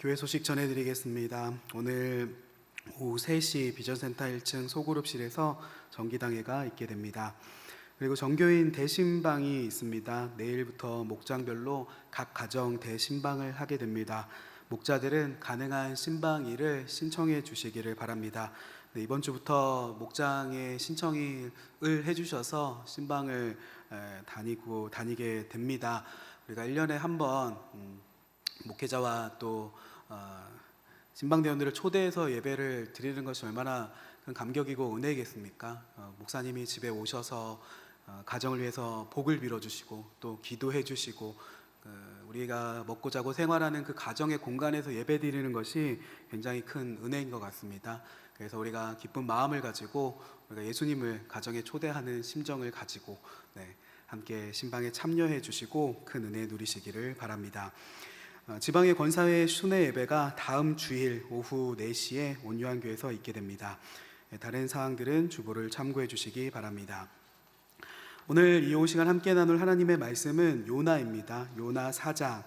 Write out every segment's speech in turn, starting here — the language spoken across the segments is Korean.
교회 소식 전해드리겠습니다. 오늘 오후 3시 비전센터 1층 소그룹실에서 정기당회가 있게 됩니다. 그리고 정교인 대신방이 있습니다. 내일부터 목장별로 각 가정 대신방을 하게 됩니다. 목자들은 가능한 신방일을 신청해 주시기를 바랍니다. 네, 이번 주부터 목장에 신청을 해주셔서 신방을 다니게 됩니다. 우리가 1년에 한 번 목회자와 또 신방대원들을 초대해서 예배를 드리는 것이 얼마나 큰 감격이고 은혜겠습니까? 목사님이 집에 오셔서 가정을 위해서 복을 빌어주시고 또 기도해 주시고 우리가 먹고 자고 생활하는 그 가정의 공간에서 예배 드리는 것이 굉장히 큰 은혜인 것 같습니다. 그래서 우리가 기쁜 마음을 가지고 우리가 예수님을 가정에 초대하는 심정을 가지고 함께 신방에 참여해 주시고 큰 은혜 누리시기를 바랍니다. 지방의 권사회 순회 예배가 다음 주일 오후 4시에 온유한교회에서 있게 됩니다. 다른 사항들은 주보를 참고해 주시기 바랍니다. 오늘 이 오후 시간 함께 나눌 하나님의 말씀은 요나입니다. 요나 4장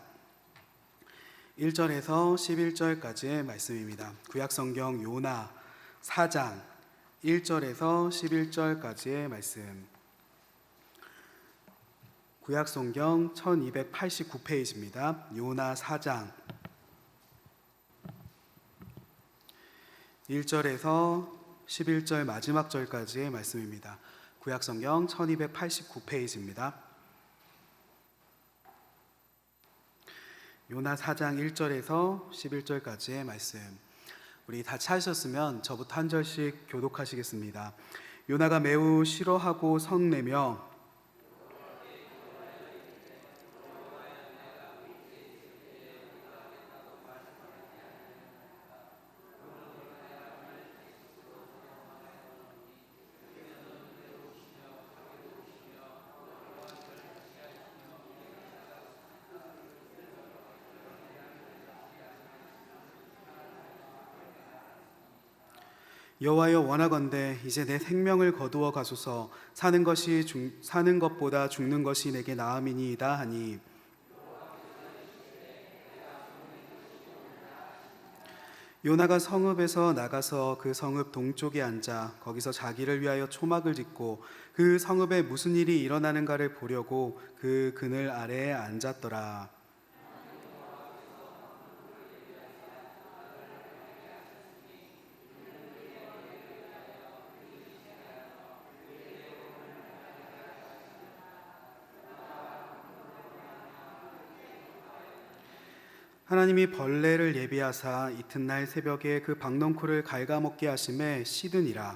1절에서 11절까지의 말씀입니다. 구약성경 요나 4장 1절에서 11절까지의 말씀, 구약성경 1289페이지입니다. 요나 4장 1절에서 11절 마지막 절까지의 말씀입니다. 구약성경 1289페이지입니다. 요나 4장 1절에서 11절까지의 말씀, 우리 다 찾으셨으면 저부터 한 절씩 교독하시겠습니다. 요나가 매우 싫어하고 성내며 여호와여, 원하건대 이제 내 생명을 거두어 가소서. 사는 것보다 죽는 것이 내게 나음이니이다 하니, 요나가 성읍에서 나가서 그 성읍 동쪽에 앉아 거기서 자기를 위하여 초막을 짓고 그 성읍에 무슨 일이 일어나는가를 보려고 그 그늘 아래에 앉았더라. 하나님이 벌레를 예비하사 이튿날 새벽에 그 박넝쿨을 갉아먹게 하심에 시드니라.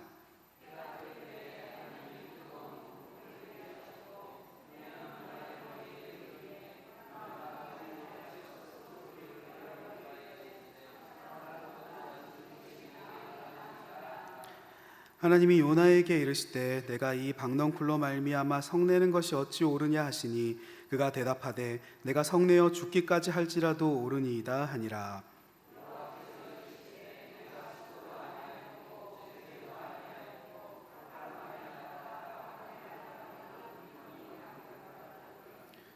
하나님이 요나에게 이르시되 내가 이 박넝쿨로 말미암아 성내는 것이 어찌 옳으냐 하시니, 그가 대답하되 내가 성내어 죽기까지 할지라도 옳으니이다 하니라.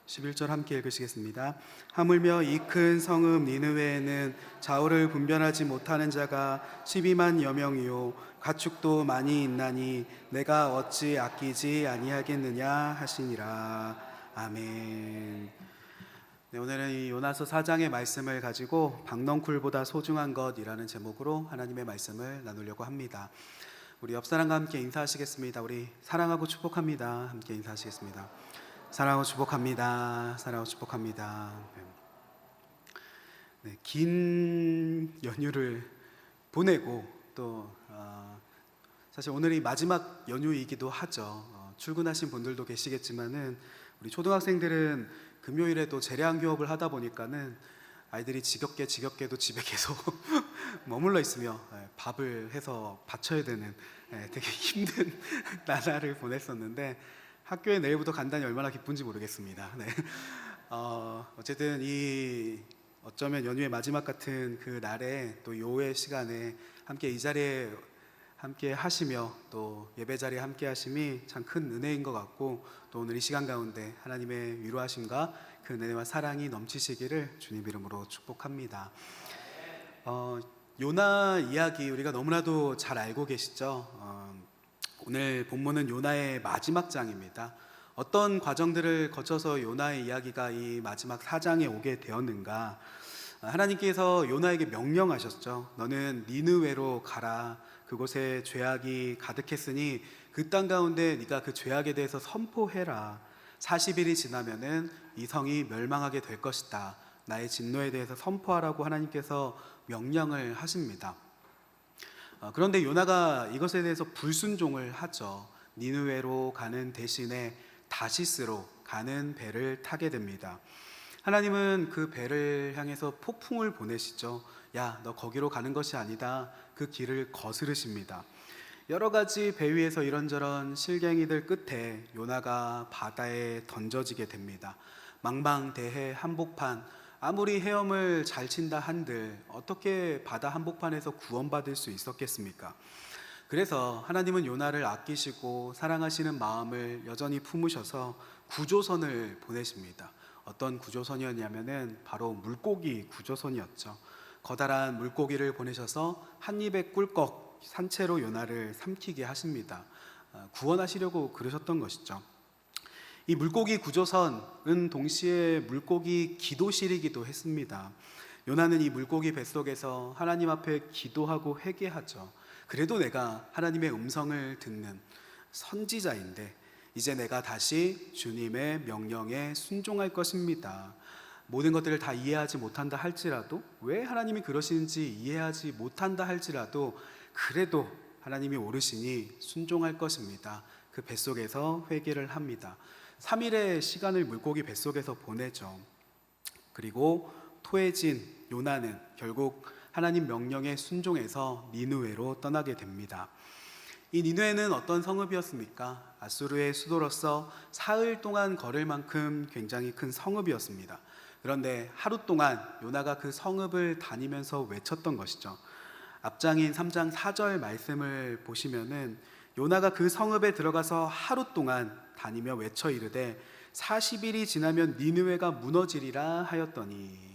(11절) 함께 읽으시겠습니다. 하물며 이 큰 성읍 니느웨에는 좌우를 분별하지 못하는 자가 12만 여명이요 가축도 많이 있나니 내가 어찌 아끼지 아니하겠느냐 하시니라. 아멘. 오늘은 이 요나서 4장의 말씀을 가지고 박넝쿨보다 소중한 것이라는 제목으로 하나님의 말씀을 나누려고 합니다. 우리 옆 사람과 함께 인사하시겠습니다. 우리 사랑하고 축복합니다. 함께 인사하시겠습니다. 사랑하고 축복합니다. 사랑하고 축복합니다. 긴 연휴를 보내고 또 사실 오늘이 마지막 연휴이기도 하죠. 출근하신 분들도 계시겠지만은 우리 초등학생들은 금요일에 또 재량 교업을 하다 보니까는 아이들이 지겹게도 집에 계속 머물러 있으며 밥을 해서 바쳐야 되는 되게 힘든 나날을 보냈었는데, 학교에 내일부터 간다니 얼마나 기쁜지 모르겠습니다. 어쨌든 어쩌면 연휴의 마지막 같은 그 날에 또 요의 시간에 함께 이 자리에 함께 하시며 또 예배 자리에 함께 하심이 참 큰 은혜인 것 같고, 또 오늘 이 시간 가운데 하나님의 위로하심과 그 은혜와 사랑이 넘치시기를 주님 이름으로 축복합니다. 어, 요나 이야기 우리가 너무나도 잘 알고 계시죠? 오늘 본문은 요나의 마지막 장입니다. 어떤 과정들을 거쳐서 요나의 이야기가 이 마지막 4장에 오게 되었는가? 하나님께서 요나에게 명령하셨죠. 너는 니느웨로 가라. 그곳에 죄악이 가득했으니 그 땅 가운데 네가 그 죄악에 대해서 선포해라. 40일이 지나면은 이 성이 멸망하게 될 것이다. 나의 진노에 대해서 선포하라고 하나님께서 명령을 하십니다. 그런데 요나가 이것에 대해서 불순종을 하죠. 니느웨로 가는 대신에 다시스로 가는 배를 타게 됩니다. 하나님은 그 배를 향해서 폭풍을 보내시죠. 야, 너 거기로 가는 것이 아니다. 그 길을 거스르십니다. 여러 가지 배 위에서 이런저런 실갱이들 끝에 요나가 바다에 던져지게 됩니다. 망망대해 한복판, 아무리 헤엄을 잘 친다 한들 어떻게 바다 한복판에서 구원받을 수 있었겠습니까? 그래서 하나님은 요나를 아끼시고 사랑하시는 마음을 여전히 품으셔서 구조선을 보내십니다. 어떤 구조선이었냐면은 바로 물고기 구조선이었죠. 커다란 물고기를 보내셔서 한 입에 꿀꺽 산채로 요나를 삼키게 하십니다. 구원하시려고 그러셨던 것이죠. 이 물고기 구조선은 동시에 물고기 기도실이기도 했습니다. 요나는 이 물고기 뱃속에서 하나님 앞에 기도하고 회개하죠. 그래도 내가 하나님의 음성을 듣는 선지자인데 이제 내가 다시 주님의 명령에 순종할 것입니다. 모든 것들을 다 이해하지 못한다 할지라도, 왜 하나님이 그러시는지 이해하지 못한다 할지라도 그래도 하나님이 오르시니 순종할 것입니다. 그 뱃속에서 회개를 합니다. 3일의 시간을 물고기 뱃속에서 보내죠. 그리고 토해진 요나는 결국 하나님 명령에 순종해서 니느웨로 떠나게 됩니다. 이 니느웨는 어떤 성읍이었습니까? 아수르의 수도로서 사흘 동안 걸을 만큼 굉장히 큰 성읍이었습니다. 그런데 하루 동안 요나가 그 성읍을 다니면서 외쳤던 것이죠. 앞장인 3장 4절 말씀을 보시면은 요나가 그 성읍에 들어가서 하루 동안 다니며 외쳐 이르되 40일이 지나면 니느웨가 무너지리라 하였더니,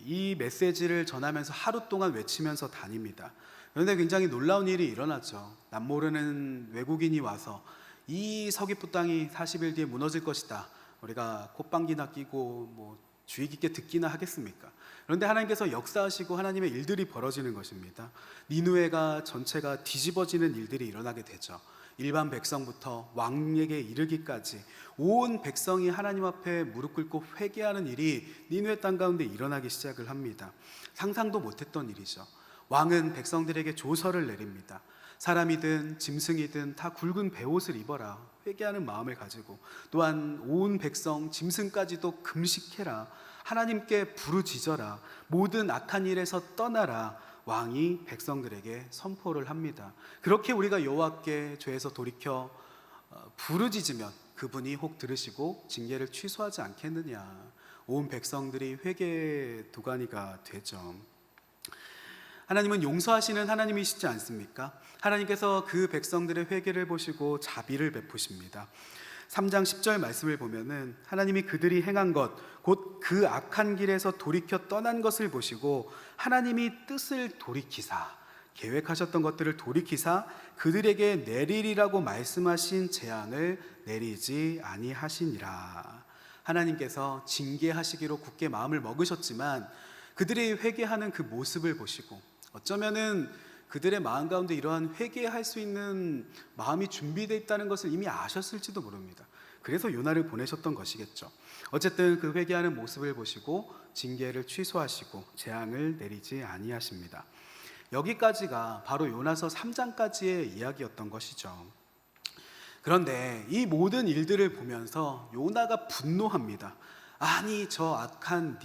이 메시지를 전하면서 하루 동안 외치면서 다닙니다. 그런데 굉장히 놀라운 일이 일어났죠. 남모르는 외국인이 와서 이 서귀포 땅이 40일 뒤에 무너질 것이다, 우리가 콧방귀나 끼고 주의 깊게 듣기나 하겠습니까? 그런데 하나님께서 역사하시고 하나님의 일들이 벌어지는 것입니다. 니느웨가 전체가 뒤집어지는 일들이 일어나게 되죠. 일반 백성부터 왕에게 이르기까지 온 백성이 하나님 앞에 무릎 꿇고 회개하는 일이 니느웨 땅 가운데 일어나기 시작을 합니다. 상상도 못했던 일이죠. 왕은 백성들에게 조서를 내립니다. 사람이든 짐승이든 다 굵은 베옷을 입어라, 회개하는 마음을 가지고. 또한 온 백성 짐승까지도 금식해라, 하나님께 부르짖어라, 모든 악한 일에서 떠나라. 왕이 백성들에게 선포를 합니다. 그렇게 우리가 여호와께 죄에서 돌이켜 부르짖으면 그분이 혹 들으시고 징계를 취소하지 않겠느냐. 온 백성들이 회개 도가니가 되죠. 하나님은 용서하시는 하나님이시지 않습니까? 하나님께서 그 백성들의 회개를 보시고 자비를 베푸십니다. 3장 10절 말씀을 보면은 하나님이 그들이 행한 것, 곧 그 악한 길에서 돌이켜 떠난 것을 보시고 하나님이 뜻을 돌이키사, 계획하셨던 것들을 돌이키사 그들에게 내리리라고 말씀하신 재앙을 내리지 아니하시니라. 하나님께서 징계하시기로 굳게 마음을 먹으셨지만 그들이 회개하는 그 모습을 보시고, 어쩌면은 그들의 마음 가운데 이러한 회개할 수 있는 마음이 준비되어 있다는 것을 이미 아셨을지도 모릅니다. 그래서 요나를 보내셨던 것이겠죠. 어쨌든 그 회개하는 모습을 보시고 징계를 취소하시고 재앙을 내리지 아니하십니다. 여기까지가 바로 요나서 3장까지의 이야기였던 것이죠. 그런데 이 모든 일들을 보면서 요나가 분노합니다. 아니, 저 악한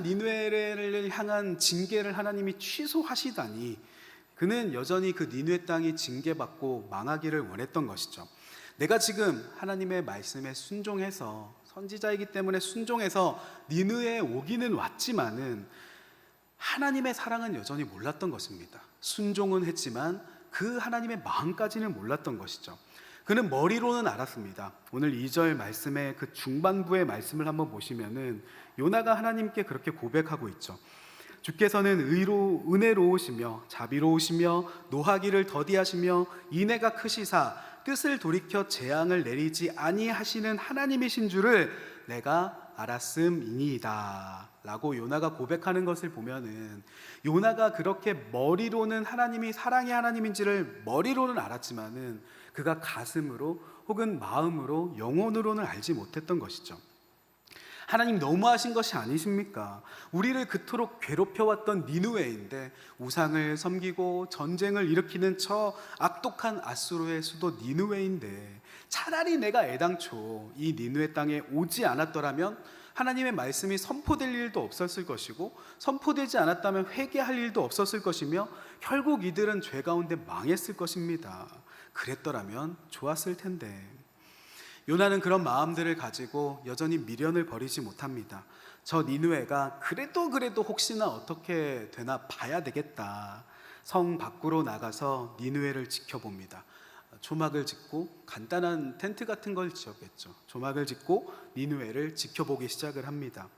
니느웨를 향한 징계를 하나님이 취소하시다니. 그는 여전히 그 니느웨 땅이 징계받고 망하기를 원했던 것이죠. 내가 지금 하나님의 말씀에 순종해서, 선지자이기 때문에 순종해서 니느웨에 오기는 왔지만은 하나님의 사랑은 여전히 몰랐던 것입니다. 순종은 했지만 그 하나님의 마음까지는 몰랐던 것이죠. 그는 머리로는 알았습니다. 오늘 2절 말씀의 그 중반부의 말씀을 한번 보시면은 요나가 하나님께 그렇게 고백하고 있죠. 주께서는 은혜로우시며 자비로우시며 노하기를 더디하시며 인애가 크시사 뜻을 돌이켜 재앙을 내리지 아니하시는 하나님이신 줄을 내가 알았음이니이다 라고 요나가 고백하는 것을 보면은, 요나가 그렇게 머리로는 하나님이 사랑의 하나님인지를 머리로는 알았지만은 그가 가슴으로 혹은 마음으로 영혼으로는 알지 못했던 것이죠. 하나님 너무하신 것이 아니십니까? 우리를 그토록 괴롭혀왔던 니느웨인데 우상을 섬기고 전쟁을 일으키는 저 악독한 아수르의 수도 니느웨인데, 차라리 내가 애당초 이 니느웨 땅에 오지 않았더라면 하나님의 말씀이 선포될 일도 없었을 것이고, 선포되지 않았다면 회개할 일도 없었을 것이며, 결국 이들은 죄 가운데 망했을 것입니다. 그랬더라면 좋았을 텐데. 요나는 그런 마음들을 가지고 여전히 미련을 버리지 못합니다. 저 니느웨가 그래도 혹시나 어떻게 되나 봐야 되겠다. 성 밖으로 나가서 니느웨를 지켜봅니다. 조막을 짓고, 간단한 텐트 같은 걸 지었겠죠. 조막을 짓고 니느웨를 지켜보기 시작을 합니다.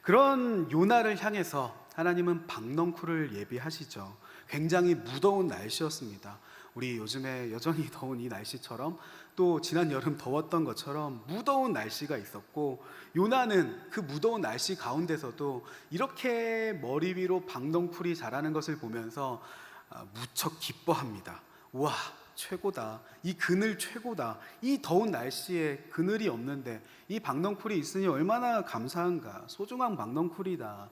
그런 요나를 향해서 하나님은 박넝쿨을 예비하시죠. 굉장히 무더운 날씨였습니다. 우리 요즘에 여전히 더운 이 날씨처럼, 또 지난 여름 더웠던 것처럼 무더운 날씨가 있었고, 요나는 그 무더운 날씨 가운데서도 이렇게 머리 위로 박넝쿨이 자라는 것을 보면서 무척 기뻐합니다. 우와, 최고다. 이 그늘 최고다. 이 더운 날씨에 그늘이 없는데 이 박넝쿨이 있으니 얼마나 감사한가. 소중한 박넝쿨이다.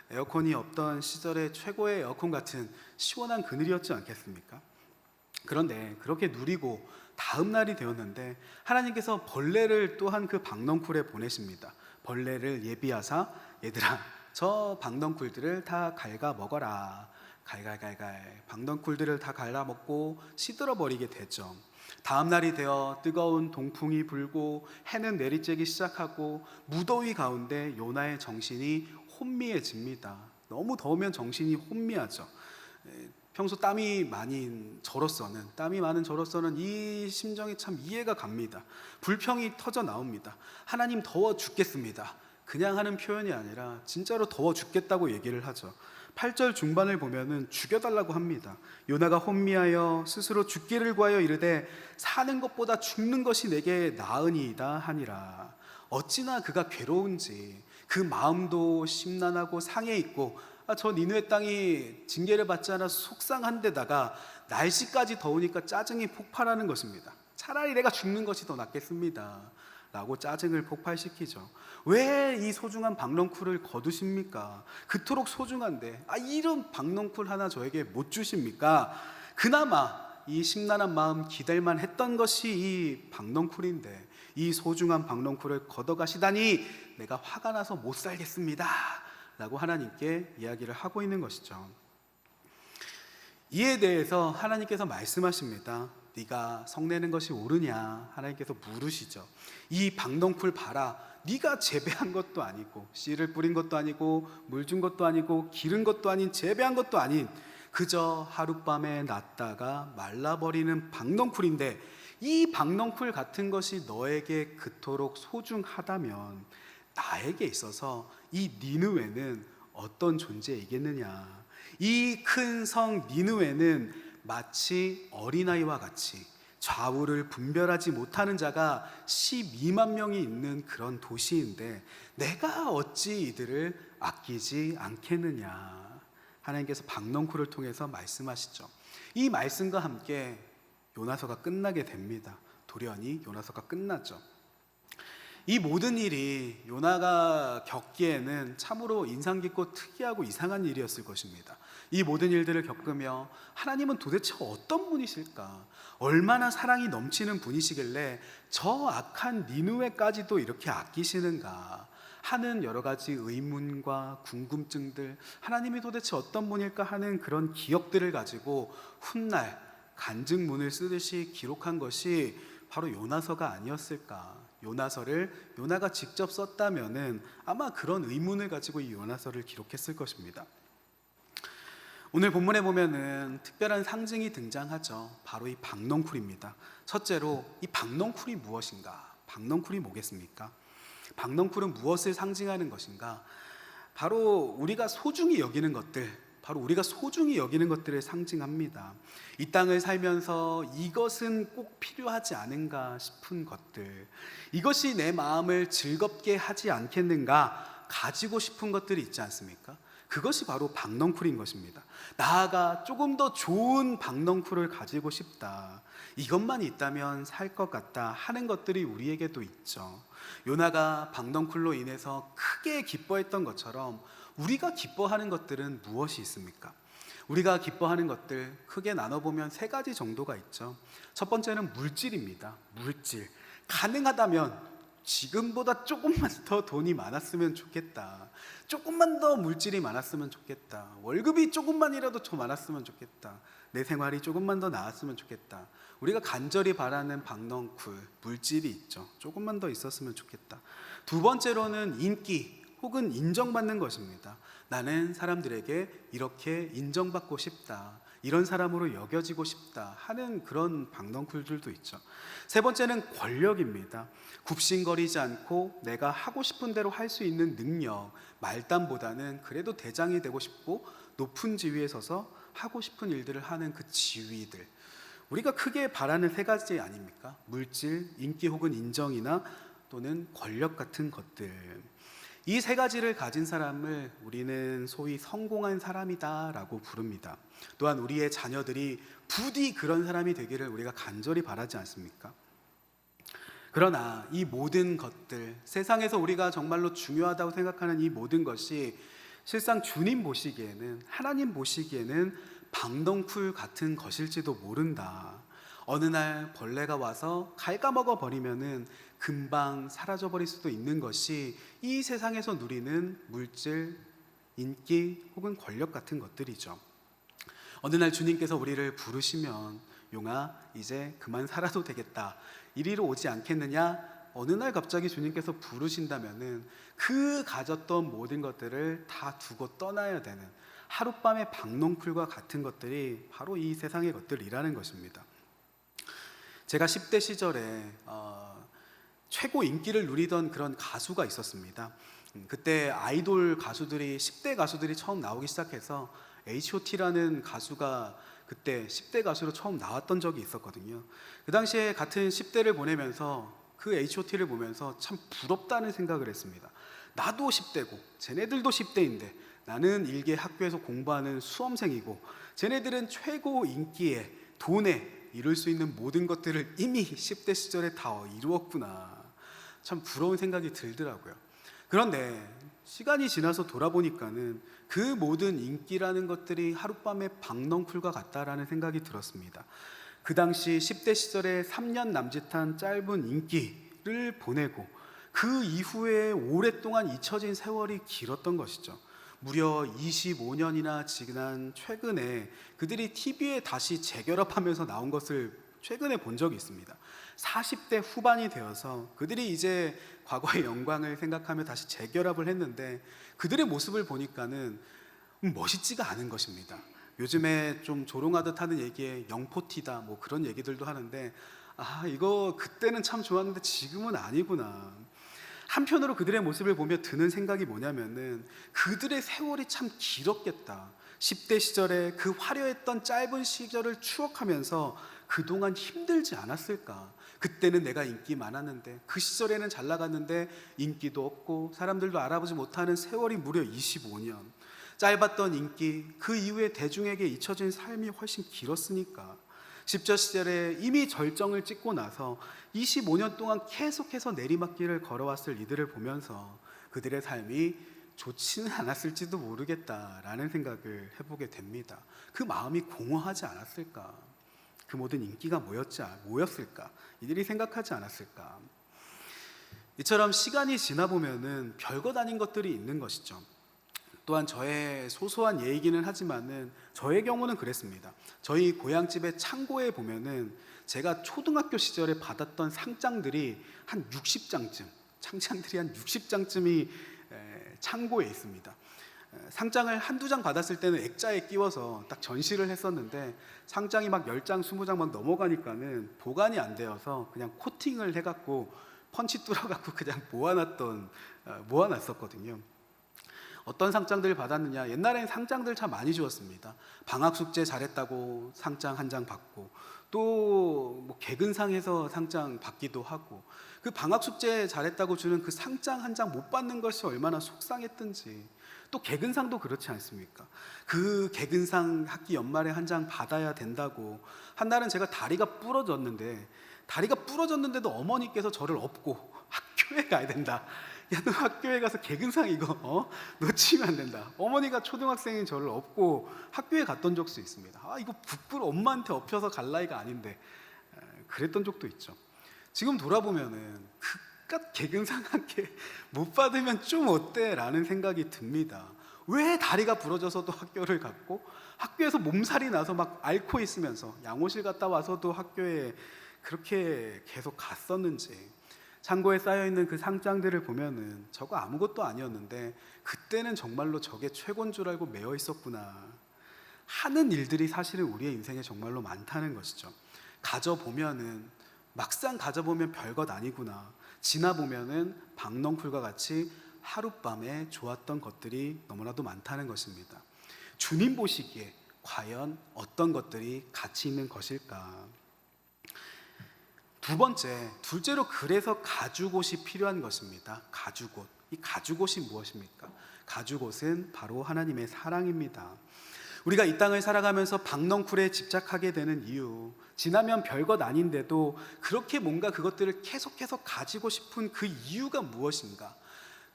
에어컨이 없던 시절에 최고의 에어컨 같은 시원한 그늘이었지 않겠습니까? 그런데 그렇게 누리고 다음 날이 되었는데 하나님께서 벌레를 또한 그 박넝쿨에 보내십니다. 벌레를 예비하사, 얘들아 저 박넝쿨들을 다 갉아 먹어라. 갈갈갈갈 박넝쿨들을 다 갈라먹고 시들어 버리게 되죠. 다음 날이 되어 뜨거운 동풍이 불고 해는 내리쬐기 시작하고, 무더위 가운데 요나의 정신이 혼미해집니다. 너무 더우면 정신이 혼미하죠. 평소 땀이 많은 저로서는 이 심정이 참 이해가 갑니다. 불평이 터져 나옵니다. 하나님 더워 죽겠습니다. 그냥 하는 표현이 아니라 진짜로 더워 죽겠다고 얘기를 하죠. 8절 중반을 보면은 죽여달라고 합니다. 요나가 혼미하여 스스로 죽기를 구하여 이르되 사는 것보다 죽는 것이 내게 나으니이다 하니라. 어찌나 그가 괴로운지 그 마음도 심란하고 상해 있고, 저 니느웨 땅이 징계를 받지 않아 속상한데다가 날씨까지 더우니까 짜증이 폭발하는 것입니다. 차라리 내가 죽는 것이 더 낫겠습니다 라고 짜증을 폭발시키죠. 왜 이 소중한 박넝쿨을 거두십니까? 그토록 소중한데 이런 박넝쿨 하나 저에게 못 주십니까? 그나마 이 심란한 마음 기댈만 했던 것이 이 박넝쿨인데 이 소중한 박넝쿨을 걷어가시다니 내가 화가 나서 못 살겠습니다 라고 하나님께 이야기를 하고 있는 것이죠. 이에 대해서 하나님께서 말씀하십니다. 네가 성내는 것이 옳으냐? 하나님께서 물으시죠. 이 박넝쿨 봐라. 네가 재배한 것도 아니고 씨를 뿌린 것도 아니고 물 준 것도 아니고 기른 것도 아닌, 재배한 것도 아닌 그저 하룻밤에 났다가 말라버리는 박넝쿨인데, 이 박넝쿨 같은 것이 너에게 그토록 소중하다면 나에게 있어서 이 니느웨는 어떤 존재이겠느냐. 이 큰 성 니느웨는 마치 어린아이와 같이 좌우를 분별하지 못하는 자가 12만 명이 있는 그런 도시인데 내가 어찌 이들을 아끼지 않겠느냐. 하나님께서 박넝쿨을 통해서 말씀하시죠. 이 말씀과 함께 요나서가 끝나게 됩니다. 돌연히 요나서가 끝났죠. 이 모든 일이 요나가 겪기에는 참으로 인상 깊고 특이하고 이상한 일이었을 것입니다. 이 모든 일들을 겪으며 하나님은 도대체 어떤 분이실까? 얼마나 사랑이 넘치는 분이시길래 저 악한 니느웨까지도 이렇게 아끼시는가 하는 여러 가지 의문과 궁금증들, 하나님이 도대체 어떤 분일까 하는 그런 기억들을 가지고 훗날 간증문을 쓰듯이 기록한 것이 바로 요나서가 아니었을까. 요나서를 요나가 직접 썼다면은 아마 그런 의문을 가지고 이 요나서를 기록했을 것입니다. 오늘 본문에 보면은 특별한 상징이 등장하죠. 바로 이 박넝쿨입니다. 첫째로 이 박넝쿨이 무엇인가? 박넝쿨이 뭐겠습니까? 박넝쿨은 무엇을 상징하는 것인가? 바로 우리가 소중히 여기는 것들, 바로 우리가 소중히 여기는 것들을 상징합니다. 이 땅을 살면서 이것은 꼭 필요하지 않은가 싶은 것들, 이것이 내 마음을 즐겁게 하지 않겠는가, 가지고 싶은 것들이 있지 않습니까? 그것이 바로 박넝쿨인 것입니다. 나아가 조금 더 좋은 박넝쿨을 가지고 싶다, 이것만 있다면 살 것 같다 하는 것들이 우리에게도 있죠. 요나가 박넝쿨로 인해서 크게 기뻐했던 것처럼 우리가 기뻐하는 것들은 무엇이 있습니까? 우리가 기뻐하는 것들 크게 나눠보면 세 가지 정도가 있죠. 첫 번째는 물질입니다. 물질. 가능하다면 지금보다 조금만 더 돈이 많았으면 좋겠다, 조금만 더 물질이 많았으면 좋겠다, 월급이 조금만이라도 더 많았으면 좋겠다, 내 생활이 조금만 더 나았으면 좋겠다. 우리가 간절히 바라는 박넝쿨, 물질이 있죠. 조금만 더 있었으면 좋겠다. 두 번째로는 인기 혹은 인정받는 것입니다. 나는 사람들에게 이렇게 인정받고 싶다, 이런 사람으로 여겨지고 싶다 하는 그런 박넝쿨들도 있죠. 세 번째는 권력입니다. 굽신거리지 않고 내가 하고 싶은 대로 할 수 있는 능력, 말단보다는 그래도 대장이 되고 싶고 높은 지위에 서서 하고 싶은 일들을 하는 그 지위들, 우리가 크게 바라는 세 가지 아닙니까? 물질, 인기 혹은 인정이나 또는 권력 같은 것들. 이 세 가지를 가진 사람을 우리는 소위 성공한 사람이다 라고 부릅니다. 또한 우리의 자녀들이 부디 그런 사람이 되기를 우리가 간절히 바라지 않습니까? 그러나 이 모든 것들, 세상에서 우리가 정말로 중요하다고 생각하는 이 모든 것이 실상 주님 보시기에는, 하나님 보시기에는 박넝쿨 같은 것일지도 모른다. 어느 날 벌레가 와서 갉아먹어 버리면은 금방 사라져 버릴 수도 있는 것이 이 세상에서 누리는 물질, 인기 혹은 권력 같은 것들이죠. 어느 날 주님께서 우리를 부르시면 용아 이제 그만 살아도 되겠다, 이리로 오지 않겠느냐? 어느 날 갑자기 주님께서 부르신다면은 그 가졌던 모든 것들을 다 두고 떠나야 되는, 하룻밤의 박넝쿨과 같은 것들이 바로 이 세상의 것들이라는 것입니다. 제가 10대 시절에 최고 인기를 누리던 그런 가수가 있었습니다. 그때 아이돌 가수들이, 10대 가수들이 처음 나오기 시작해서 H.O.T라는 가수가 그때 10대 가수로 처음 나왔던 적이 있었거든요. 그 당시에 같은 10대를 보내면서 그 H.O.T를 보면서 참 부럽다는 생각을 했습니다. 나도 10대고 쟤네들도 10대인데 나는 일개 학교에서 공부하는 수험생이고 쟤네들은 최고 인기에, 돈에 이룰 수 있는 모든 것들을 이미 10대 시절에 다 이루었구나, 참 부러운 생각이 들더라고요. 그런데 시간이 지나서 돌아보니까는 그 모든 인기라는 것들이 하룻밤의 박넝쿨과 같다라는 생각이 들었습니다. 그 당시 10대 시절에 3년 남짓한 짧은 인기를 보내고 그 이후에 오랫동안 잊혀진 세월이 길었던 것이죠. 무려 25년이나 지난 최근에 그들이 TV에 다시 재결합하면서 나온 것을 최근에 본 적이 있습니다. 40대 후반이 되어서 그들이 이제 과거의 영광을 생각하며 다시 재결합을 했는데 그들의 모습을 보니까는 멋있지가 않은 것입니다. 요즘에 좀 조롱하듯 하는 얘기에 영포티다 뭐 그런 얘기들도 하는데, 이거 그때는 참 좋았는데 지금은 아니구나. 한편으로 그들의 모습을 보며 드는 생각이 뭐냐면은 그들의 세월이 참 길었겠다. 10대 시절에 그 화려했던 짧은 시절을 추억하면서 그동안 힘들지 않았을까. 그때는 내가 인기 많았는데, 그 시절에는 잘 나갔는데 인기도 없고 사람들도 알아보지 못하는 세월이 무려 25년. 짧았던 인기, 그 이후에 대중에게 잊혀진 삶이 훨씬 길었으니까 10대 시절에 이미 절정을 찍고 나서 25년 동안 계속해서 내리막길을 걸어왔을 이들을 보면서 그들의 삶이 좋지는 않았을지도 모르겠다라는 생각을 해보게 됩니다. 그 마음이 공허하지 않았을까? 그 모든 인기가 뭐였을까? 이들이 생각하지 않았을까? 이처럼 시간이 지나 보면은 별것 아닌 것들이 있는 것이죠. 또한 저의 소소한 예이기는 하지만은 저의 경우는 그랬습니다. 저희 고향집의 창고에 보면은 제가 초등학교 시절에 받았던 상장들이 한 60장쯤, 창장들이 한 60장쯤이 창고에 있습니다. 상장을 한두 장 받았을 때는 액자에 끼워서 딱 전시를 했었는데 상장이 막 10장, 20장 막 넘어가니까는 보관이 안 되어서 그냥 코팅을 해갖고 펀치 뚫어갖고 그냥 모아놨었거든요. 어떤 상장들을 받았느냐, 옛날엔 상장들 참 많이 주었습니다. 방학숙제 잘했다고 상장 한 장 받고, 또 뭐 개근상에서 상장 받기도 하고, 그 방학숙제 잘했다고 주는 그 상장 한 장 못 받는 것이 얼마나 속상했던지, 또 개근상도 그렇지 않습니까? 그 개근상 학기 연말에 한 장 받아야 된다고, 한 날은 제가 다리가 부러졌는데도 어머니께서 저를 업고 학교에 가야 된다. 야, 너 학교에 가서 개근상 이거 놓치면 안 된다. 어머니가 초등학생인 저를 업고 학교에 갔던 적도 있습니다. 이거 엄마한테 업혀서 갈 나이가 아닌데, 그랬던 적도 있죠. 지금 돌아보면은 그깟 개근상 학교 못 받으면 좀 어때? 라는 생각이 듭니다. 왜 다리가 부러져서도 학교를 갔고, 학교에서 몸살이 나서 막 앓고 있으면서 양호실 갔다 와서도 학교에 그렇게 계속 갔었는지, 창고에 쌓여있는 그 상장들을 보면은 저거 아무것도 아니었는데 그때는 정말로 저게 최고인 줄 알고 매여 있었구나 하는 일들이 사실은 우리의 인생에 정말로 많다는 것이죠. 막상 가져보면 별것 아니구나, 지나보면은 박넝쿨과 같이 하룻밤에 좋았던 것들이 너무나도 많다는 것입니다. 주님 보시기에 과연 어떤 것들이 가치 있는 것일까? 둘째로 그래서 가죽옷이 필요한 것입니다. 가죽옷. 이 가죽옷이 무엇입니까? 가죽옷은 바로 하나님의 사랑입니다. 우리가 이 땅을 살아가면서 박넝쿨에 집착하게 되는 이유, 지나면 별것 아닌데도 그렇게 뭔가 그것들을 계속해서 가지고 싶은 그 이유가 무엇인가?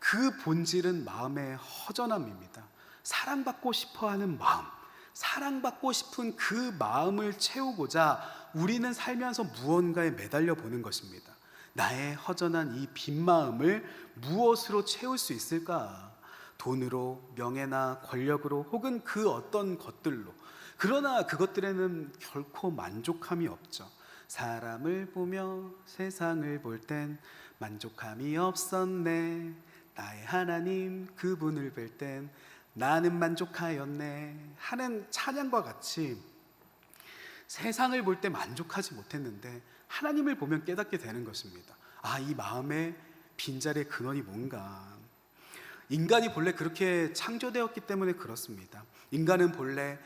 그 본질은 마음의 허전함입니다. 사랑받고 싶어하는 마음, 사랑받고 싶은 그 마음을 채우고자 우리는 살면서 무언가에 매달려 보는 것입니다. 나의 허전한 이 빈 마음을 무엇으로 채울 수 있을까? 돈으로, 명예나 권력으로, 혹은 그 어떤 것들로. 그러나 그것들에는 결코 만족함이 없죠. 사람을 보며 세상을 볼 땐 만족함이 없었네. 나의 하나님 그분을 뵐 땐 나는 만족하였네 하는 찬양과 같이 세상을 볼 때 만족하지 못했는데 하나님을 보면 깨닫게 되는 것입니다. 이 마음의 빈자리의 근원이 뭔가. 인간이 본래 그렇게 창조되었기 때문에 그렇습니다. 인간은 본래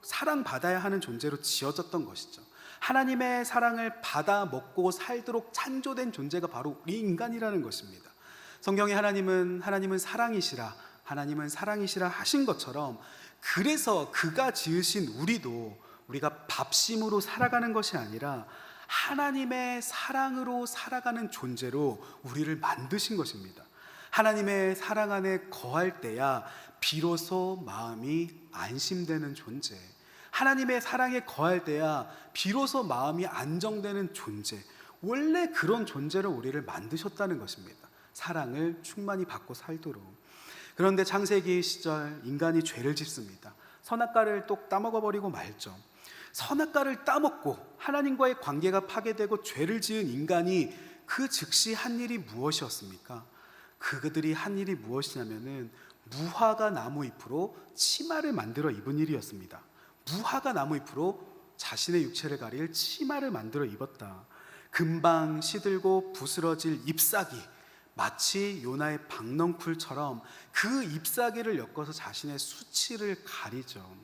사랑받아야 하는 존재로 지어졌던 것이죠. 하나님의 사랑을 받아 먹고 살도록 창조된 존재가 바로 우리 인간이라는 것입니다. 성경에 하나님은 사랑이시라 하신 것처럼, 그래서 그가 지으신 우리가 밥심으로 살아가는 것이 아니라 하나님의 사랑으로 살아가는 존재로 우리를 만드신 것입니다. 하나님의 사랑 안에 거할 때야 비로소 마음이 안심되는 존재, 하나님의 사랑에 거할 때야 비로소 마음이 안정되는 존재, 원래 그런 존재로 우리를 만드셨다는 것입니다. 사랑을 충만히 받고 살도록. 그런데 창세기 시절 인간이 죄를 짓습니다. 선악과를 또 따먹어버리고 말죠. 선악과를 따먹고 하나님과의 관계가 파괴되고 죄를 지은 인간이 그 즉시 한 일이 무엇이었습니까? 그들이 한 일이 무엇이냐면은 무화과 나무 잎으로 치마를 만들어 입은 일이었습니다. 무화과 나무 잎으로 자신의 육체를 가릴 치마를 만들어 입었다. 금방 시들고 부스러질 잎사귀, 마치 요나의 박넝쿨처럼 그 잎사귀를 엮어서 자신의 수치를 가리죠.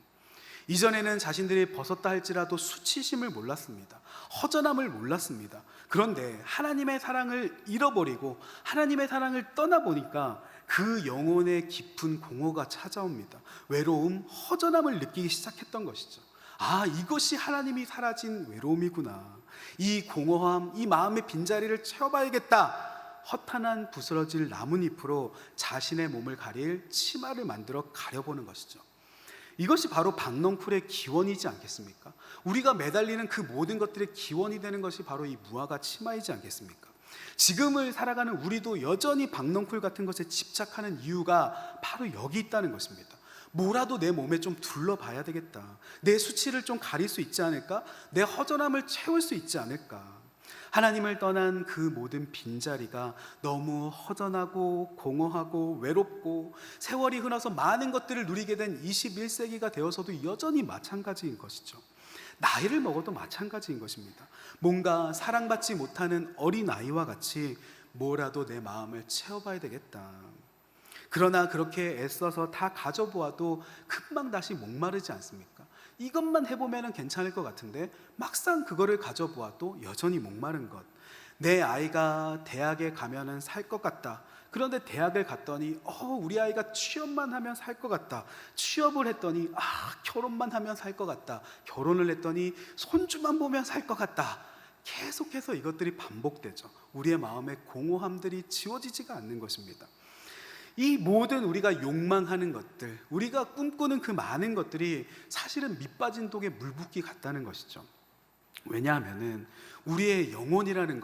이전에는 자신들이 벗었다 할지라도 수치심을 몰랐습니다. 허전함을 몰랐습니다. 그런데 하나님의 사랑을 잃어버리고 하나님의 사랑을 떠나보니까 그 영혼의 깊은 공허가 찾아옵니다. 외로움, 허전함을 느끼기 시작했던 것이죠. 이것이 하나님이 사라진 외로움이구나. 이 공허함, 이 마음의 빈자리를 채워봐야겠다. 허탄한 부스러질 나뭇잎으로 자신의 몸을 가릴 치마를 만들어 가려보는 것이죠. 이것이 바로 박넝쿨의 기원이지 않겠습니까? 우리가 매달리는 그 모든 것들의 기원이 되는 것이 바로 이 무화과 치마이지 않겠습니까? 지금을 살아가는 우리도 여전히 박넝쿨 같은 것에 집착하는 이유가 바로 여기 있다는 것입니다. 뭐라도 내 몸에 좀 둘러봐야 되겠다. 내 수치를 좀 가릴 수 있지 않을까? 내 허전함을 채울 수 있지 않을까? 하나님을 떠난 그 모든 빈자리가 너무 허전하고 공허하고 외롭고 세월이 흘러서 많은 것들을 누리게 된 21세기가 되어서도 여전히 마찬가지인 것이죠. 나이를 먹어도 마찬가지인 것입니다. 뭔가 사랑받지 못하는 어린아이와 같이 뭐라도 내 마음을 채워봐야 되겠다. 그러나 그렇게 애써서 다 가져보아도 금방 다시 목마르지 않습니까? 이것만 해보면 괜찮을 것 같은데 막상 그거를 가져보아도 여전히 목마른 것. 내 아이가 대학에 가면은 살 것 같다. 그런데 대학을 갔더니 우리 아이가 취업만 하면 살 것 같다. 취업을 했더니 결혼만 하면 살 것 같다. 결혼을 했더니 손주만 보면 살 것 같다. 계속해서 이것들이 반복되죠. 우리의 마음의 공허함들이 지워지지가 않는 것입니다. 이 모든 우리가 욕망하는 것들, 우리가 꿈꾸는 그 많은 것들이 사실은 밑빠진 독에 물붓기 같다는 것이죠. 왜냐하면은 우리의 영혼이라는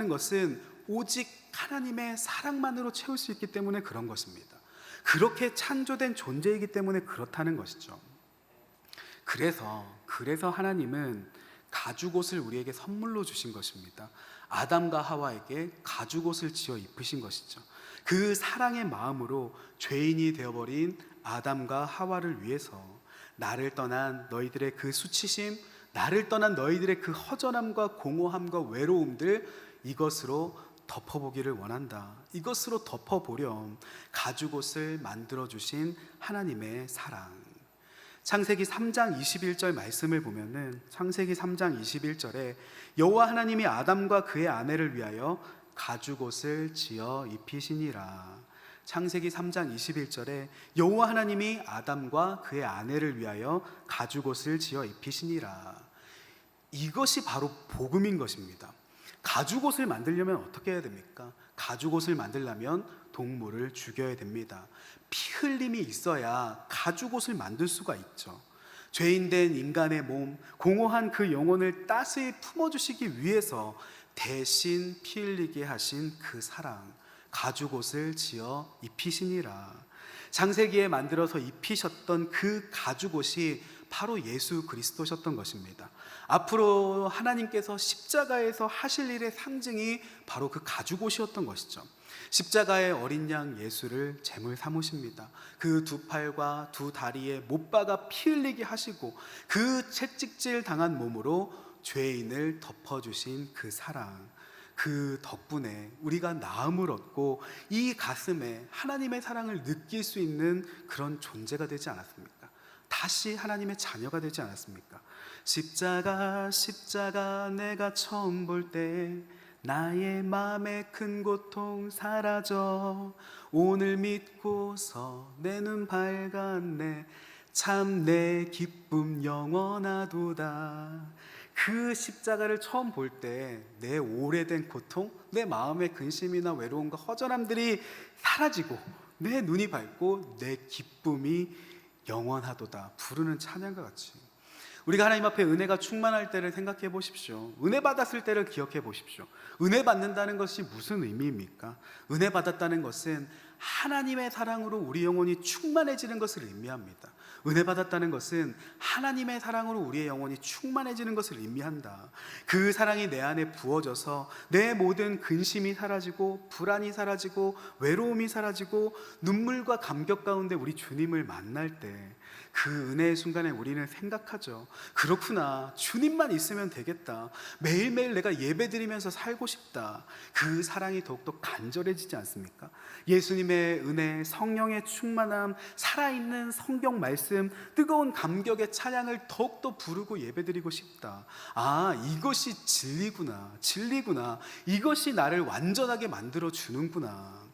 것은 오직 하나님의 사랑만으로 채울 수 있기 때문에 그런 것입니다. 그렇게 창조된 존재이기 때문에 그렇다는 것이죠. 그래서 하나님은 가죽옷을 우리에게 선물로 주신 것입니다. 아담과 하와에게 가죽옷을 지어 입히신 것이죠. 그 사랑의 마음으로 죄인이 되어버린 아담과 하와를 위해서 나를 떠난 너희들의 그 수치심, 나를 떠난 너희들의 그 허전함과 공허함과 외로움들, 이것으로 덮어보기를 원한다. 이것으로 덮어보렴 가죽옷을 만들어주신 하나님의 사랑. 창세기 3장 21절 말씀을 보면은 창세기 3장 21절에 여호와 하나님이 아담과 그의 아내를 위하여 가죽옷을 지어 입히시니라. 창세기 3장 21절에 여호와 하나님이 아담과 그의 아내를 위하여 가죽옷을 지어 입히시니라. 이것이 바로 복음인 것입니다. 가죽옷을 만들려면 어떻게 해야 됩니까? 가죽옷을 만들려면 동물을 죽여야 됩니다. 피 흘림이 있어야 가죽옷을 만들 수가 있죠. 죄인된 인간의 몸, 공허한 그 영혼을 따스히 품어주시기 위해서 대신 피 흘리게 하신 그 사랑, 가죽옷을 지어 입히시니라. 창세기에 만들어서 입히셨던 그 가죽옷이 바로 예수 그리스도셨던 것입니다. 앞으로 하나님께서 십자가에서 하실 일의 상징이 바로 그 가죽옷이었던 것이죠. 십자가의 어린 양 예수를 제물 삼으십니다. 그 두 팔과 두 다리에 못 박아 피 흘리게 하시고 그 채찍질 당한 몸으로 죄인을 덮어주신 그 사랑, 그 덕분에 우리가 나음을 얻고 이 가슴에 하나님의 사랑을 느낄 수 있는 그런 존재가 되지 않았습니까? 다시 하나님의 자녀가 되지 않았습니까? 십자가 내가 처음 볼 때 나의 마음의 큰 고통 사라져 오늘 믿고서 내 눈 밝았네 참 내 기쁨 영원하도다. 그 십자가를 처음 볼 때 내 오래된 고통, 내 마음의 근심이나 외로움과 허전함들이 사라지고 내 눈이 밝고 내 기쁨이 영원하도다 부르는 찬양과 같이 우리가 하나님 앞에 은혜가 충만할 때를 생각해 보십시오. 은혜 받았을 때를 기억해 보십시오. 은혜 받는다는 것이 무슨 의미입니까? 은혜 받았다는 것은 하나님의 사랑으로 우리 영혼이 충만해지는 것을 의미합니다. 은혜 받았다는 것은 하나님의 사랑으로 우리의 영혼이 충만해지는 것을 의미한다. 그 사랑이 내 안에 부어져서 내 모든 근심이 사라지고 불안이 사라지고 외로움이 사라지고 눈물과 감격 가운데 우리 주님을 만날 때 그 은혜의 순간에 우리는 생각하죠. 그렇구나, 주님만 있으면 되겠다. 매일매일 내가 예배드리면서 살고 싶다. 그 사랑이 더욱더 간절해지지 않습니까? 예수님의 은혜, 성령의 충만함, 살아있는 성경 말씀, 뜨거운 감격의 찬양을 더욱더 부르고 예배드리고 싶다. 이것이 진리구나. 이것이 나를 완전하게 만들어 주는구나.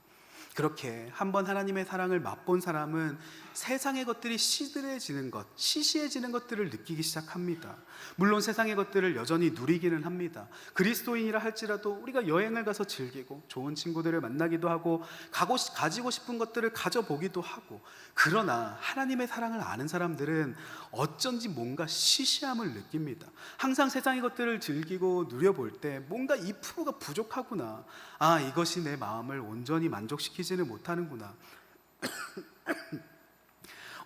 그렇게 한번 하나님의 사랑을 맛본 사람은 세상의 것들이 시들해지는 것, 시시해지는 것들을 느끼기 시작합니다. 물론 세상의 것들을 여전히 누리기는 합니다. 그리스도인이라 할지라도 우리가 여행을 가서 즐기고 좋은 친구들을 만나기도 하고 가지고 싶은 것들을 가져보기도 하고, 그러나 하나님의 사랑을 아는 사람들은 어쩐지 뭔가 시시함을 느낍니다. 항상 세상의 것들을 즐기고 누려볼 때 뭔가 2%가 부족하구나. 이것이 내 마음을 온전히 만족시키지는 못하는구나.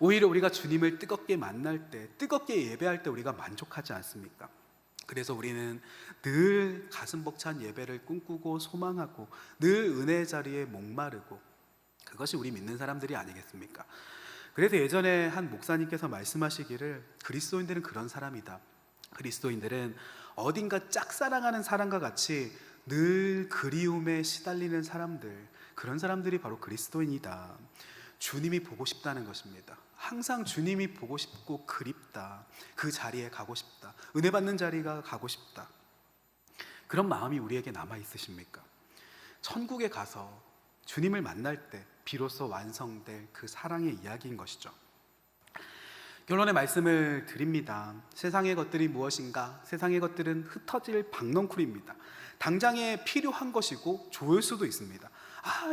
오히려 우리가 주님을 뜨겁게 만날 때, 뜨겁게 예배할 때 우리가 만족하지 않습니까? 그래서 우리는 늘 가슴 벅찬 예배를 꿈꾸고 소망하고 늘 은혜의 자리에 목마르고, 그것이 우리 믿는 사람들이 아니겠습니까? 그래서 예전에 한 목사님께서 말씀하시기를, 그리스도인들은 그런 사람이다. 그리스도인들은 어딘가 짝사랑하는 사람과 같이 늘 그리움에 시달리는 사람들, 그런 사람들이 바로 그리스도인이다. 주님이 보고 싶다는 것입니다. 항상 주님이 보고 싶고 그립다. 그 자리에 가고 싶다. 은혜 받는 자리가 가고 싶다. 그런 마음이 우리에게 남아 있으십니까? 천국에 가서 주님을 만날 때 비로소 완성될 그 사랑의 이야기인 것이죠. 결론의 말씀을 드립니다. 세상의 것들이 무엇인가? 세상의 것들은 흩어질 박넝쿨입니다. 당장에 필요한 것이고 좋을 수도 있습니다.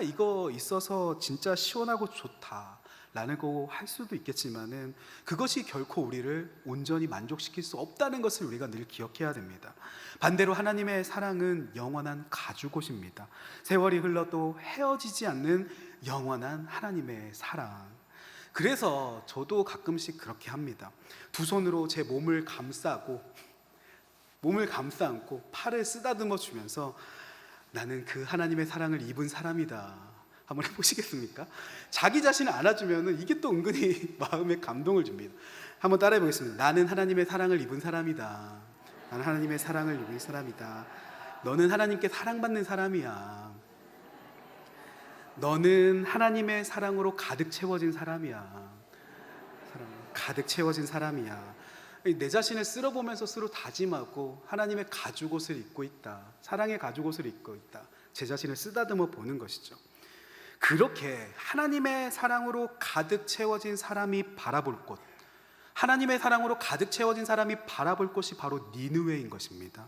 이거 있어서 진짜 시원하고 좋다 라는 거 할 수도 있겠지만은 그것이 결코 우리를 온전히 만족시킬 수 없다는 것을 우리가 늘 기억해야 됩니다. 반대로 하나님의 사랑은 영원한 가죽옷입니다. 세월이 흘러도 헤어지지 않는 영원한 하나님의 사랑. 그래서 저도 가끔씩 그렇게 합니다. 두 손으로 제 몸을 감싸 안고 팔을 쓰다듬어 주면서 나는 그 하나님의 사랑을 입은 사람이다. 한번 해보시겠습니까? 자기 자신을 안아주면 이게 또 은근히 마음에 감동을 줍니다. 한번 따라해 보겠습니다. 나는 하나님의 사랑을 입은 사람이다. 나는 하나님의 사랑을 입은 사람이다. 너는 하나님께 사랑받는 사람이야. 너는 하나님의 사랑으로 가득 채워진 사람이야. 가득 채워진 사람이야. 내 자신을 쓸어보면서 스스로 다짐하고 하나님의 가죽옷을 입고 있다. 사랑의 가죽옷을 입고 있다. 제 자신을 쓰다듬어 보는 것이죠. 그렇게 하나님의 사랑으로 가득 채워진 사람이 바라볼 곳, 하나님의 사랑으로 가득 채워진 사람이 바라볼 곳이 바로 니느웨인 것입니다.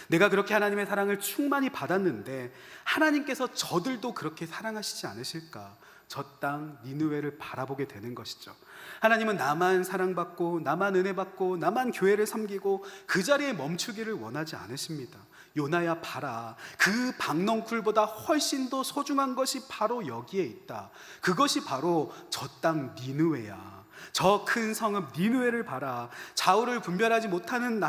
내가 그렇게 하나님의 사랑을 충만히 받았는데 하나님께서 저들도 그렇게 사랑하시지 않으실까? 저 땅 니느웨를 바라보게 되는 것이죠. 하나님은 나만 사랑받고 나만 은혜받고 나만 교회를 섬기고 그 자리에 멈추기를 원하지 않으십니다. 요나야 봐라, 그 박넝쿨보다 훨씬 더 소중한 것이 바로 여기에 있다. 그것이 바로 저 땅 니느웨야. 저 큰 성읍 니느웨를 봐라. 좌우를 분별하지 못하는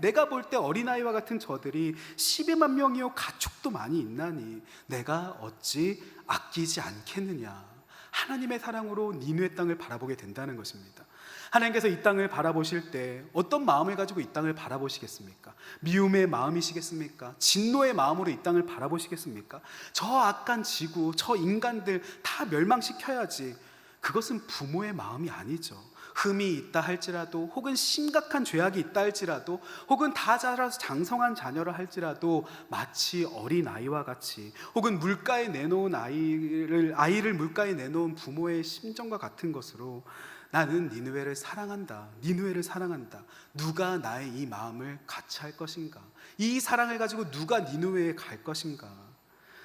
내가 볼 때 어린아이와 같은 저들이 12만 명이요 가축도 많이 있나니 내가 어찌 아끼지 않겠느냐. 하나님의 사랑으로 니느웨 땅을 바라보게 된다는 것입니다. 하나님께서 이 땅을 바라보실 때 어떤 마음을 가지고 이 땅을 바라보시겠습니까? 미움의 마음이시겠습니까? 진노의 마음으로 이 땅을 바라보시겠습니까? 저 악한 지구, 저 인간들 다 멸망시켜야지. 그것은 부모의 마음이 아니죠. 흠이 있다 할지라도, 혹은 심각한 죄악이 있다 할지라도, 혹은 다 자라서 장성한 자녀라 할지라도 마치 어린아이와 같이, 혹은 물가에 내놓은 아이를 물가에 내놓은 부모의 심정과 같은 것으로 나는 니느웨를 사랑한다. 니느웨를 사랑한다. 누가 나의 이 마음을 같이 할 것인가? 이 사랑을 가지고 누가 니느웨에 갈 것인가?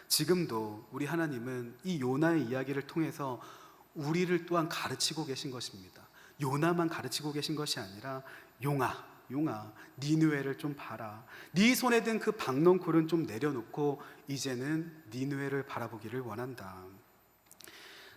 지금도 우리 하나님은 이 요나의 이야기를 통해서 우리를 또한 가르치고 계신 것입니다. 요나만 가르치고 계신 것이 아니라 용아 니느웨를 좀 봐라. 네 손에 든 그 박넝쿨은 좀 내려놓고 이제는 니느웨를 바라보기를 원한다.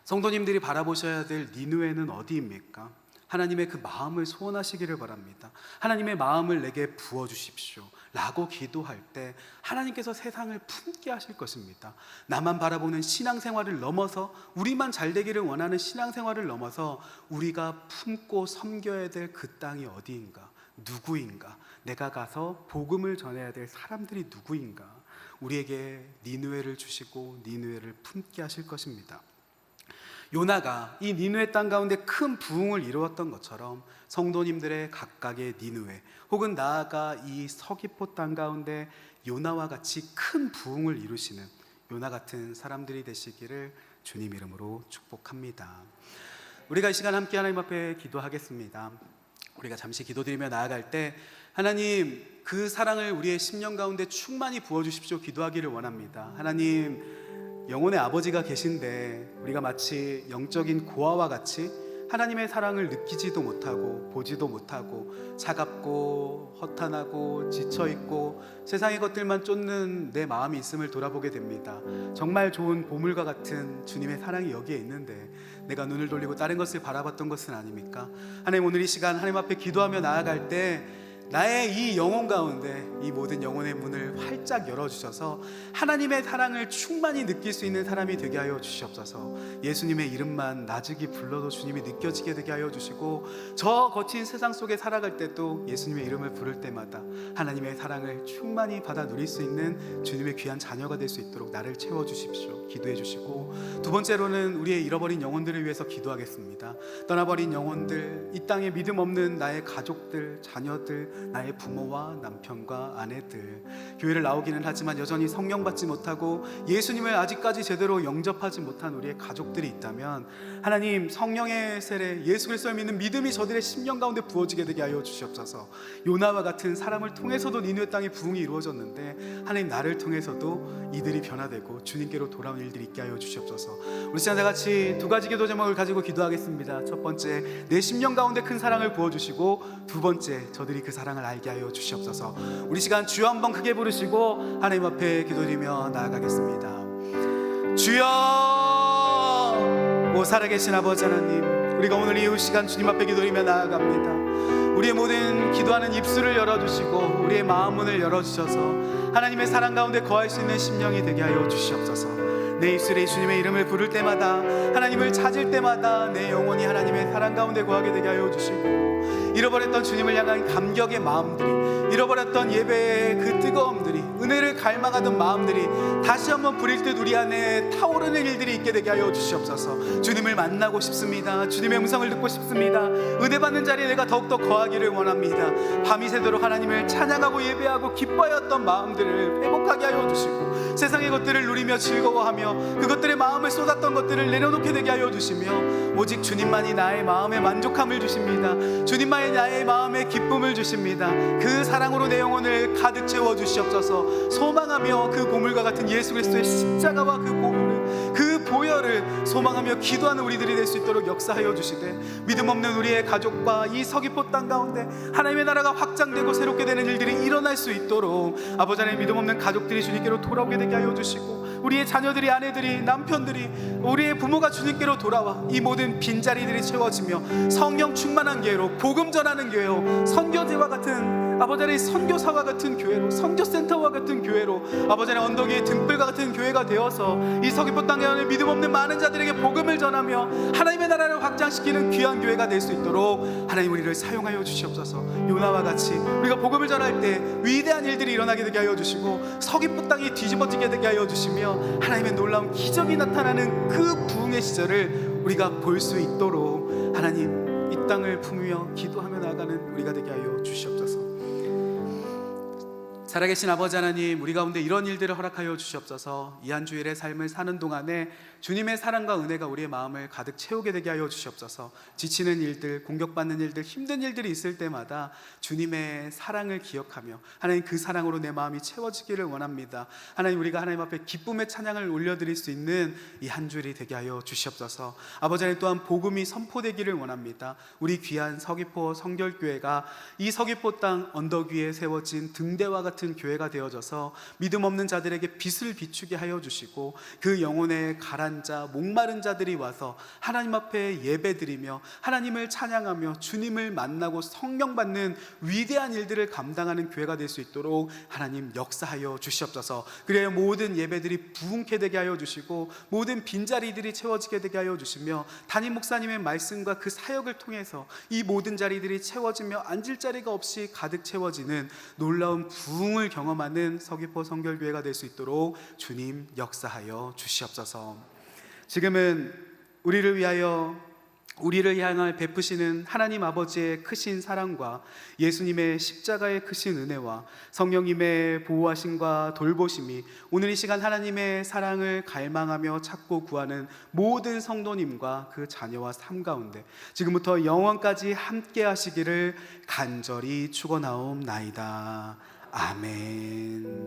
성도님들이 바라보셔야 될 니느웨는 어디입니까? 하나님의 그 마음을 소원하시기를 바랍니다. 하나님의 마음을 내게 부어주십시오 라고 기도할 때 하나님께서 세상을 품게 하실 것입니다. 나만 바라보는 신앙생활을 넘어서, 우리만 잘되기를 원하는 신앙생활을 넘어서 우리가 품고 섬겨야 될 그 땅이 어디인가, 누구인가, 내가 가서 복음을 전해야 될 사람들이 누구인가, 우리에게 니느웨를 주시고 니느웨를 품게 하실 것입니다. 요나가 이 니느웨 땅 가운데 큰 부흥을 이루었던 것처럼 성도님들의 각각의 니느웨, 혹은 나아가 이 서귀포 땅 가운데 요나와 같이 큰 부흥을 이루시는 요나 같은 사람들이 되시기를 주님 이름으로 축복합니다. 우리가 이 시간 함께 하나님 앞에 기도하겠습니다. 우리가 잠시 기도드리며 나아갈 때 하나님, 그 사랑을 우리의 심령 가운데 충만히 부어주십시오 기도하기를 원합니다. 하나님, 영혼의 아버지가 계신데 우리가 마치 영적인 고아와 같이 하나님의 사랑을 느끼지도 못하고 보지도 못하고 차갑고 허탄하고 지쳐있고 세상의 것들만 쫓는 내 마음이 있음을 돌아보게 됩니다. 정말 좋은 보물과 같은 주님의 사랑이 여기에 있는데 내가 눈을 돌리고 다른 것을 바라봤던 것은 아닙니까? 하나님, 오늘 이 시간 하나님 앞에 기도하며 나아갈 때 나의 이 영혼 가운데 이 모든 영혼의 문을 활짝 열어주셔서 하나님의 사랑을 충만히 느낄 수 있는 사람이 되게 하여 주시옵소서. 예수님의 이름만 나직이 불러도 주님이 느껴지게 되게 하여 주시고, 저 거친 세상 속에 살아갈 때도 예수님의 이름을 부를 때마다 하나님의 사랑을 충만히 받아 누릴 수 있는 주님의 귀한 자녀가 될 수 있도록 나를 채워주십시오. 기도해 주시고, 두 번째로는 우리의 잃어버린 영혼들을 위해서 기도하겠습니다. 떠나버린 영혼들, 이 땅에 믿음 없는 나의 가족들, 자녀들, 나의 부모와 남편과 아내들, 교회를 나오기는 하지만 여전히 성령 받지 못하고 예수님을 아직까지 제대로 영접하지 못한 우리의 가족들이 있다면, 하나님 성령의 세례, 예수 그리스도를 믿는 믿음이 저들의 심령 가운데 부어지게 되게 하여 주시옵소서. 요나와 같은 사람을 통해서도 니느웨 땅에 부흥이 이루어졌는데, 하나님 나를 통해서도 이들이 변화되고 주님께로 돌아온 일들이 있게 하여 주시옵소서. 우리 시간 다 같이 두 가지 기도 제목을 가지고 기도하겠습니다. 첫 번째, 내 심령 가운데 큰 사랑을 부어주시고, 두 번째, 저들이 그 사랑을 알게 하여 주시옵소서. 우리 시간 주여 한번 크게 부르시고 하나님 앞에 기도드리며 나아가겠습니다. 주여, 오 살아계신 아버지 하나님, 우리가 오늘 이 시간 주님 앞에 기도드리며 나아갑니다. 우리의 모든 기도하는 입술을 열어주시고 우리의 마음 문을 열어주셔서 하나님의 사랑 가운데 거할 수 있는 심령이 되게 하여 주시옵소서. 내 입술에 주님의 이름을 부를 때마다, 하나님을 찾을 때마다 내 영혼이 하나님의 사랑 가운데 거하게 되게 하여 주시고, 잃어버렸던 주님을 향한 감격의 마음들이, 잃어버렸던 예배의 그 뜨거움들이, 은혜를 갈망하던 마음들이 다시 한번 부릴 듯 우리 안에 타오르는 일들이 있게 되게 하여 주시옵소서. 주님을 만나고 싶습니다. 주님의 음성을 듣고 싶습니다. 은혜 받는 자리에 내가 더욱더 거하기를 원합니다. 밤이 새도록 하나님을 찬양하고 예배하고 기뻐하였던 마음들을 회복하게 하여 주시고, 세상의 것들을 누리며 즐거워하며 그것들의 마음을 쏟았던 것들을 내려놓게 되게 하여 주시며, 오직 주님만이 나의 마음에 만족함을 주십니다. 주님만이 나의 마음에 기쁨을 주십니다. 그 사랑으로 내 영혼을 가득 채워 주시옵소서. 소망하며 그 보물과 같은 예수 그리스도의 십자가와 그 보물을, 그 보혈을 소망하며 기도하는 우리들이 될 수 있도록 역사하여 주시되, 믿음 없는 우리의 가족과 이 서귀포 땅 가운데 하나님의 나라가 확장되고 새롭게 되는 일들이 일어날 수 있도록 아버지 하나님, 믿음 없는 가족들이 주님께로 돌아오게 되게 하여 주시고, 우리의 자녀들이, 아내들이, 남편들이, 우리의 부모가 주님께로 돌아와 이 모든 빈자리들이 채워지며 성령 충만한 교회로, 복음 전하는 교회로, 선교제와 같은 아버지 하나님 선교사와 같은 교회로, 선교센터와 같은 교회로, 아버지 하나님 언덕 위의 등불과 같은 교회가 되어서 이 서귀포 땅에 있는 믿음 없는 많은 자들에게 복음을 전하며 하나님의 나라를 확장시키는 귀한 교회가 될 수 있도록 하나님 우리를 사용하여 주시옵소서. 요나와 같이 우리가 복음을 전할 때 위대한 일들이 일어나게 되게 하여 주시고, 서귀포 땅이 뒤집어지게 되게 하여 주시며, 하나님의 놀라운 기적이 나타나는 그 부흥의 시절을 우리가 볼 수 있도록 하나님 이 땅을 품으며 기도하며 나아가는 우리가 되게 하여 주시옵소서. 살아계신 아버지 하나님, 우리 가운데 이런 일들을 허락하여 주시옵소서. 이 한 주일의 삶을 사는 동안에 주님의 사랑과 은혜가 우리의 마음을 가득 채우게 되게 하여 주시옵소서. 지치는 일들, 공격받는 일들, 힘든 일들이 있을 때마다 주님의 사랑을 기억하며 하나님 그 사랑으로 내 마음이 채워지기를 원합니다. 하나님, 우리가 하나님 앞에 기쁨의 찬양을 올려드릴 수 있는 이 한 주일이 되게 하여 주시옵소서. 아버지 하나님, 또한 복음이 선포되기를 원합니다. 우리 귀한 서귀포 성결교회가 이 서귀포 땅 언덕 위에 세워진 등대와 같은 교회가 되어져서 믿음 없는 자들에게 빛을 비추게 하여 주시고, 그 영혼에 가라앉아 목마른 자들이 와서 하나님 앞에 예배드리며 하나님을 찬양하며 주님을 만나고 성령 받는 위대한 일들을 감당하는 교회가 될 수 있도록 하나님 역사하여 주시옵소서. 그래야 모든 예배들이 부흥케 되게 하여 주시고, 모든 빈자리들이 채워지게 되게 하여 주시며, 담임 목사님의 말씀과 그 사역을 통해서 이 모든 자리들이 채워지며 앉을 자리가 없이 가득 채워지는 놀라운 부흥을 경험하는 서귀포 성결교회가 될 수 있도록 주님 역사하여 주시옵소서. 지금은 우리를 위하여, 우리를 향할 베푸시는 하나님 아버지의 크신 사랑과 예수님의 십자가의 크신 은혜와 성령님의 보호하심과 돌보심이 오늘 이 시간 하나님의 사랑을 갈망하며 찾고 구하는 모든 성도님과 그 자녀와 삶 가운데 지금부터 영원까지 함께 하시기를 간절히 축원하옵나이다. 아멘.